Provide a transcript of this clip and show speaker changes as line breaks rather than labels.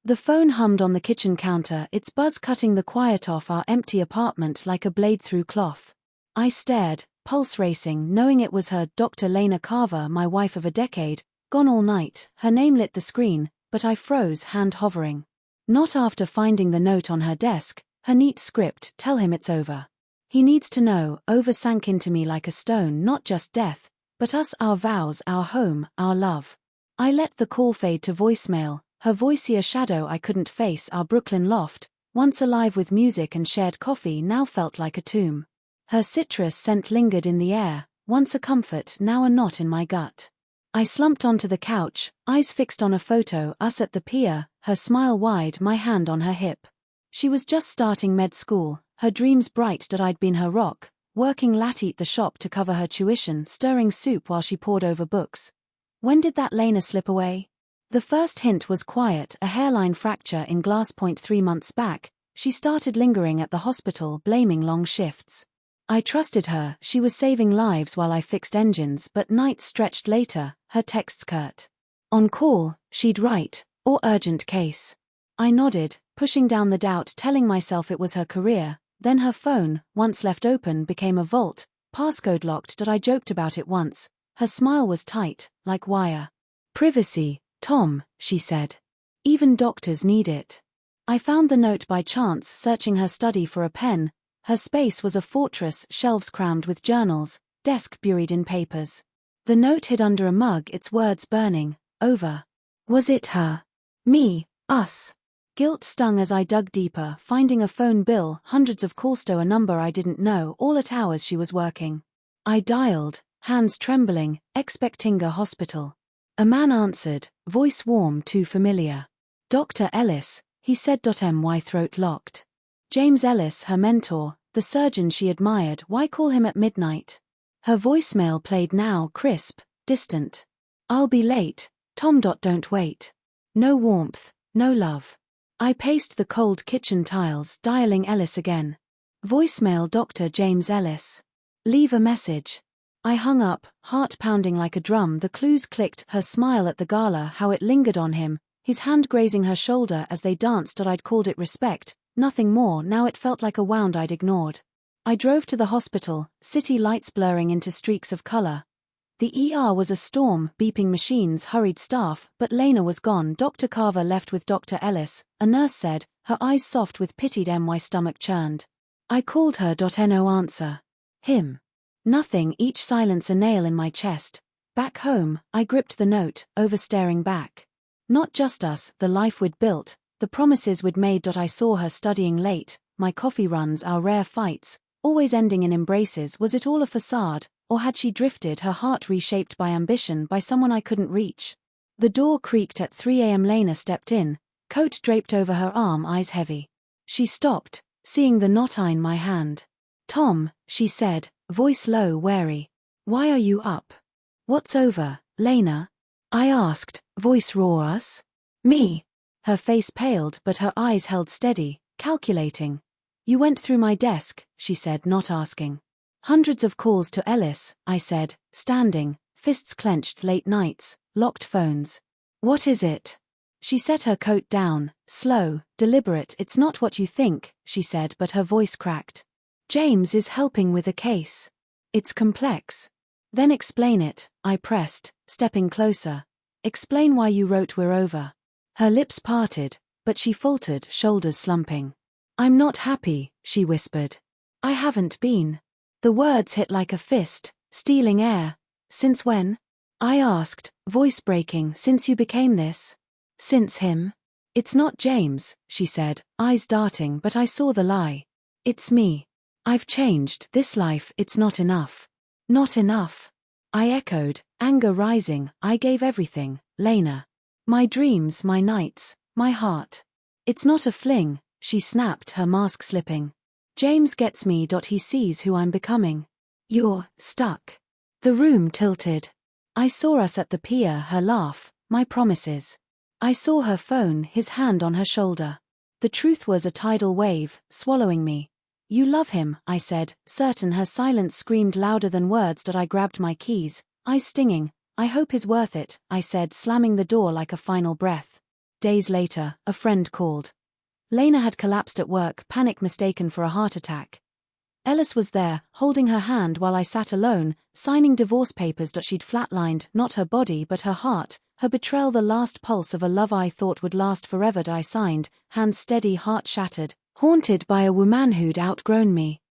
The phone hummed on the kitchen counter, its buzz cutting the quiet off our empty apartment like a blade through cloth. I stared, pulse racing, knowing it was her, Dr. Lena Carver, my wife of a decade, gone all night. Her name lit the screen, but I froze, hand hovering. Not after finding the note on her desk, her neat script, "Tell him it's over. He needs to know." Over sank into me like a stone, not just death, but us, our vows, our home, our love. I let the call fade to voicemail, her voice a shadow I couldn't face. Our Brooklyn loft, once alive with music and shared coffee, now felt like a tomb. Her citrus scent lingered in the air, once a comfort, now a knot in my gut. I slumped onto the couch, eyes fixed on a photo, us at the pier, her smile wide, my hand on her hip. She was just starting med school, her dreams bright that I'd been her rock, working late at the shop to cover her tuition, stirring soup while she pored over books. When did that Lena slip away? The first hint was quiet, a hairline fracture in glass point 3 months back. She started lingering at the hospital, blaming long shifts. I trusted her, she was saving lives while I fixed engines, but nights stretched later, her texts curt. On call, she'd write, or urgent case. I nodded, pushing down the doubt, telling myself it was her career. Then her phone, once left open, became a vault, passcode locked that I joked about it once. Her smile was tight, like wire. "Privacy, Tom," she said. "Even doctors need it." I found the note by chance, searching her study for a pen. Her space was a fortress, shelves crammed with journals, desk buried in papers. The note hid under a mug, its words burning. Over. Was it her? Me? Us? Guilt stung as I dug deeper, finding a phone bill, hundreds of calls to a number I didn't know, all at hours she was working. I dialed, hands trembling, expecting a hospital. A man answered, voice warm, too familiar. "Dr. Ellis," he said. My throat locked. James Ellis, her mentor, the surgeon she admired. Why call him at midnight? Her voicemail played now, crisp, distant. "I'll be late, Tom. Don't wait." No warmth, no love. I paced the cold kitchen tiles, dialing Ellis again. Voicemail, Dr. James Ellis. "Leave a message." I hung up, heart pounding like a drum. The clues clicked, her smile at the gala, how it lingered on him, his hand grazing her shoulder as they danced. I'd called it respect, nothing more. Now it felt like a wound I'd ignored. I drove to the hospital, city lights blurring into streaks of color. The ER was a storm, beeping machines, hurried staff, but Lena was gone. Dr. Carver left with Dr. Ellis, a nurse said, her eyes soft with pitied. My stomach churned. I called her. No answer. Him. Nothing, each silence a nail in my chest. Back home, I gripped the note, overstaring back. Not just us, the life we'd built, the promises we'd made. I saw her studying late, my coffee runs, our rare fights, always ending in embraces. Was it all a facade, or had she drifted, her heart reshaped by ambition, by someone I couldn't reach? The door creaked at 3 a.m. Lena stepped in, coat draped over her arm, eyes heavy. She stopped, seeing the knot in my hand. "Tom," she said, voice low, wary. "Why are you up?" "What's over, Lena?" I asked, voice raw. "Us?" "Me." Her face paled, but her eyes held steady, calculating. "You went through my desk," she said, not asking. "Hundreds of calls to Ellis," I said, standing, fists clenched, late nights, locked phones. "What is it?" She set her coat down, slow, deliberate. "It's not what you think," she said, but her voice cracked. "James is helping with a case. It's complex." "Then explain it," I pressed, stepping closer. "Explain why you wrote we're over." Her lips parted, but she faltered, shoulders slumping. "I'm not happy," she whispered. "I haven't been." The words hit like a fist, stealing air. "Since when?" I asked, voice breaking. "Since you became this?" "Since him." "It's not James," she said, eyes darting, but I saw the lie. "It's me. I've changed. This life, it's not enough." "Not enough." I echoed, anger rising. "I gave everything, Lena. My dreams, my nights, my heart." "It's not a fling," she snapped, her mask slipping. "James gets me. He sees who I'm becoming. You're stuck." The room tilted. I saw us at the pier, her laugh, my promises. I saw her phone, his hand on her shoulder. The truth was a tidal wave, swallowing me. "You love him," I said, certain. Her silence screamed louder than words. I grabbed my keys, eyes stinging. "I hope he's worth it," I said, slamming the door like a final breath. Days later, a friend called. Lena had collapsed at work, panic mistaken for a heart attack. Ellis was there, holding her hand while I sat alone, signing divorce papers. She'd flatlined, not her body but her heart, her betrayal the last pulse of a love I thought would last forever. I signed, hand steady, heart shattered, haunted by a woman who'd outgrown me.